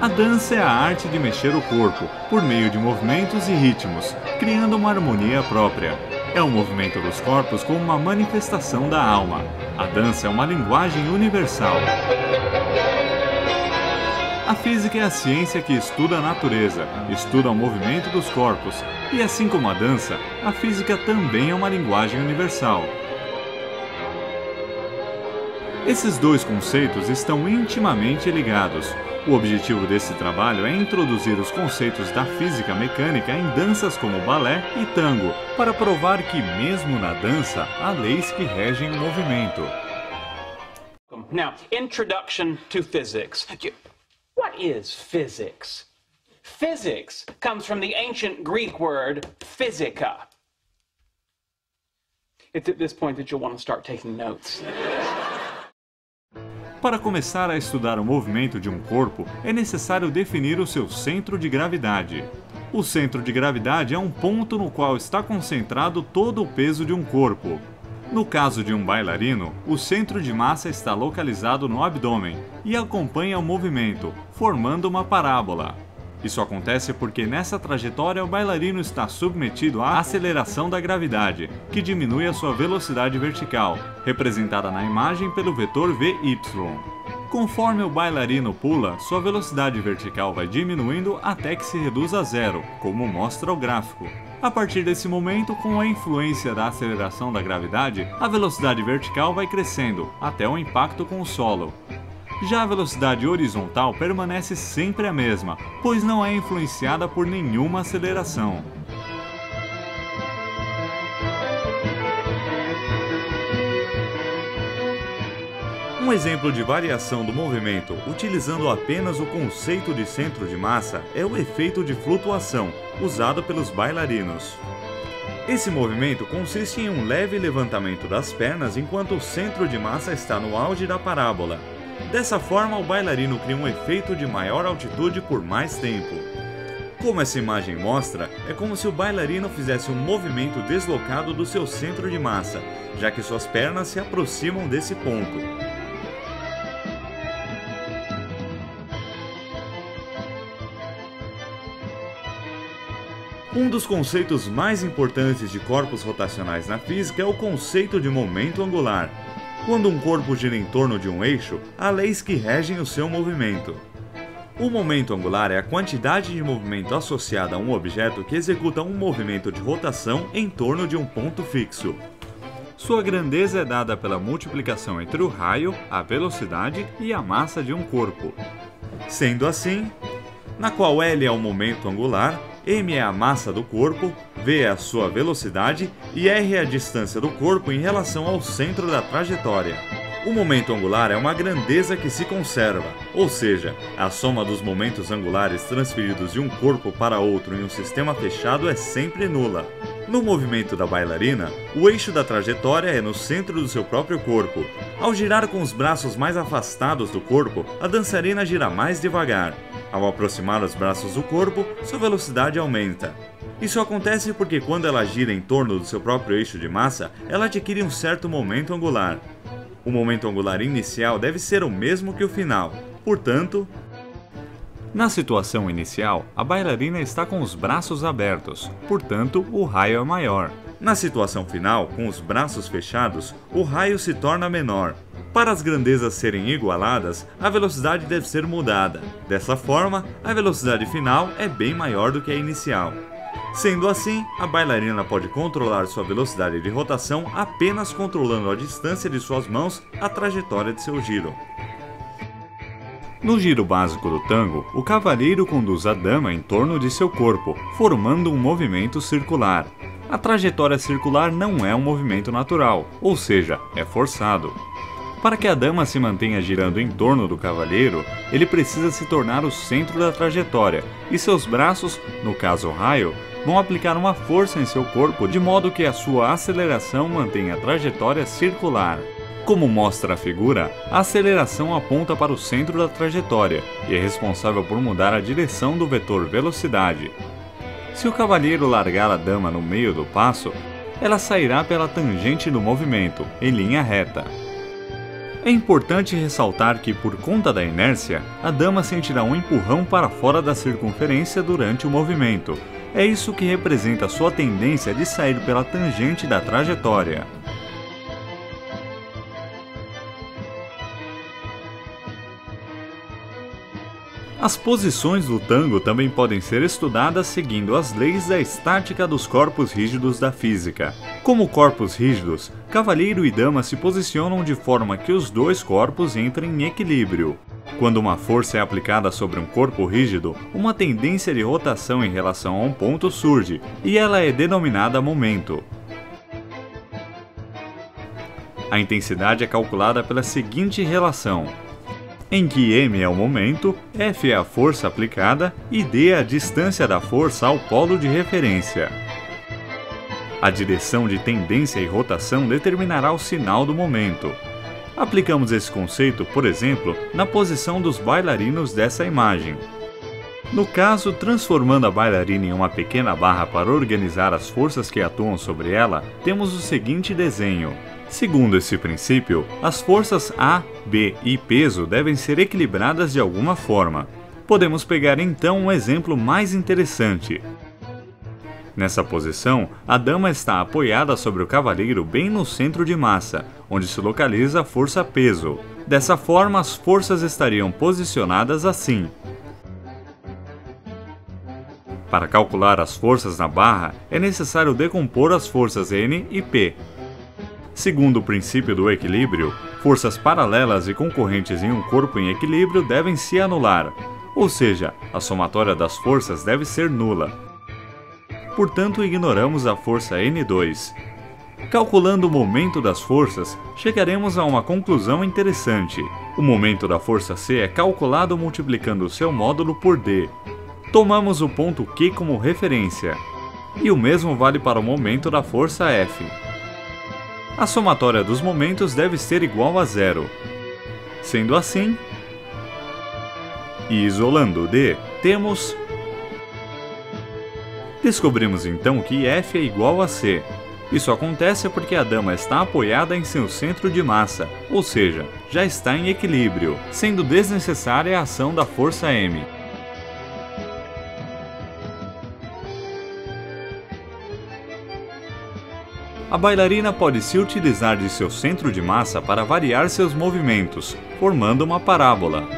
A dança é a arte de mexer o corpo, por meio de movimentos e ritmos, criando uma harmonia própria. É o movimento dos corpos como uma manifestação da alma. A dança é uma linguagem universal. A física é a ciência que estuda a natureza, estuda o movimento dos corpos, e assim como a dança, a física também é uma linguagem universal. Esses dois conceitos estão intimamente ligados. O objetivo desse trabalho é introduzir os conceitos da física mecânica em danças como balé e tango, para provar que mesmo na dança há leis que regem o movimento. Now, introduction to physics. What is physics? Physics comes from the ancient Greek word physika. It's at this point that you'll want to start taking notes. Para começar a estudar o movimento de um corpo, é necessário definir o seu centro de gravidade. O centro de gravidade é um ponto no qual está concentrado todo o peso de um corpo. No caso de um bailarino, o centro de massa está localizado no abdômen e acompanha o movimento, formando uma parábola. Isso acontece porque nessa trajetória o bailarino está submetido à aceleração da gravidade, que diminui a sua velocidade vertical, representada na imagem pelo vetor VY. Conforme o bailarino pula, sua velocidade vertical vai diminuindo até que se reduz a zero, como mostra o gráfico. A partir desse momento, com a influência da aceleração da gravidade, a velocidade vertical vai crescendo, até o impacto com o solo. Já a velocidade horizontal permanece sempre a mesma, pois não é influenciada por nenhuma aceleração. Um exemplo de variação do movimento utilizando apenas o conceito de centro de massa é o efeito de flutuação, usado pelos bailarinos. Esse movimento consiste em um leve levantamento das pernas enquanto o centro de massa está no auge da parábola. Dessa forma, o bailarino cria um efeito de maior altitude por mais tempo. Como essa imagem mostra, é como se o bailarino fizesse um movimento deslocado do seu centro de massa, já que suas pernas se aproximam desse ponto. Um dos conceitos mais importantes de corpos rotacionais na física é o conceito de momento angular. Quando um corpo gira em torno de um eixo, há leis que regem o seu movimento. O momento angular é a quantidade de movimento associada a um objeto que executa um movimento de rotação em torno de um ponto fixo. Sua grandeza é dada pela multiplicação entre o raio, a velocidade e a massa de um corpo. Sendo assim, na qual L é o momento angular, m é a massa do corpo, v é a sua velocidade e r é a distância do corpo em relação ao centro da trajetória. O momento angular é uma grandeza que se conserva, ou seja, a soma dos momentos angulares transferidos de um corpo para outro em um sistema fechado é sempre nula. No movimento da bailarina, o eixo da trajetória é no centro do seu próprio corpo. Ao girar com os braços mais afastados do corpo, a dançarina gira mais devagar. Ao aproximar os braços do corpo, sua velocidade aumenta. Isso acontece porque quando ela gira em torno do seu próprio eixo de massa, ela adquire um certo momento angular. O momento angular inicial deve ser o mesmo que o final, portanto... Na situação inicial, a bailarina está com os braços abertos, portanto, o raio é maior. Na situação final, com os braços fechados, o raio se torna menor. Para as grandezas serem igualadas, a velocidade deve ser mudada. Dessa forma, a velocidade final é bem maior do que a inicial. Sendo assim, a bailarina pode controlar sua velocidade de rotação apenas controlando a distância de suas mãos, a trajetória de seu giro. No giro básico do tango, o cavalheiro conduz a dama em torno de seu corpo, formando um movimento circular. A trajetória circular não é um movimento natural, ou seja, é forçado. Para que a dama se mantenha girando em torno do cavalheiro, ele precisa se tornar o centro da trajetória, e seus braços, no caso o raio, vão aplicar uma força em seu corpo de modo que a sua aceleração mantenha a trajetória circular. Como mostra a figura, a aceleração aponta para o centro da trajetória e é responsável por mudar a direção do vetor velocidade. Se o cavalheiro largar a dama no meio do passo, ela sairá pela tangente do movimento, em linha reta. É importante ressaltar que, por conta da inércia, a dama sentirá um empurrão para fora da circunferência durante o movimento. É isso que representa sua tendência de sair pela tangente da trajetória. As posições do tango também podem ser estudadas seguindo as leis da estática dos corpos rígidos da física. Como corpos rígidos, cavalheiro e dama se posicionam de forma que os dois corpos entrem em equilíbrio. Quando uma força é aplicada sobre um corpo rígido, uma tendência de rotação em relação a um ponto surge, e ela é denominada momento. A intensidade é calculada pela seguinte relação, em que m é o momento, F é a força aplicada e d é a distância da força ao polo de referência. A direção de tendência e rotação determinará o sinal do momento. Aplicamos esse conceito, por exemplo, na posição dos bailarinos dessa imagem. No caso, transformando a bailarina em uma pequena barra para organizar as forças que atuam sobre ela, temos o seguinte desenho. Segundo esse princípio, as forças A, B e peso devem ser equilibradas de alguma forma. Podemos pegar então um exemplo mais interessante. Nessa posição, a dama está apoiada sobre o cavaleiro bem no centro de massa, onde se localiza a força peso. Dessa forma, as forças estariam posicionadas assim. Para calcular as forças na barra, é necessário decompor as forças N e P. Segundo o princípio do equilíbrio, forças paralelas e concorrentes em um corpo em equilíbrio devem se anular, ou seja, a somatória das forças deve ser nula. Portanto, ignoramos a força N2. Calculando o momento das forças, chegaremos a uma conclusão interessante. O momento da força C é calculado multiplicando seu módulo por D. Tomamos o ponto Q como referência. E o mesmo vale para o momento da força F. A somatória dos momentos deve ser igual a zero. Sendo assim, e isolando D, temos... Descobrimos então que F é igual a C. Isso acontece porque a dama está apoiada em seu centro de massa, ou seja, já está em equilíbrio, sendo desnecessária a ação da força M. A bailarina pode se utilizar de seu centro de massa para variar seus movimentos, formando uma parábola.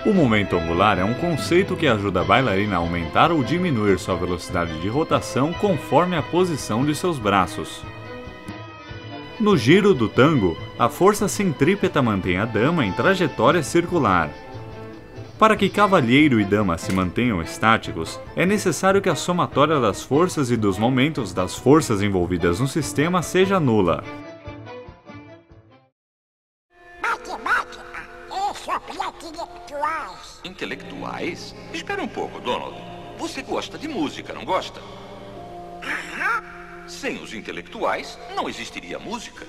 O momento angular é um conceito que ajuda a bailarina a aumentar ou diminuir sua velocidade de rotação conforme a posição de seus braços. No giro do tango, a força centrípeta mantém a dama em trajetória circular. Para que cavalheiro e dama se mantenham estáticos, é necessário que a somatória das forças e dos momentos das forças envolvidas no sistema seja nula. Matemática é sobre intelectuais. Intelectuais? Espera um pouco, Donald. Você gosta de música, não gosta? Aham. Sem os intelectuais, não existiria música.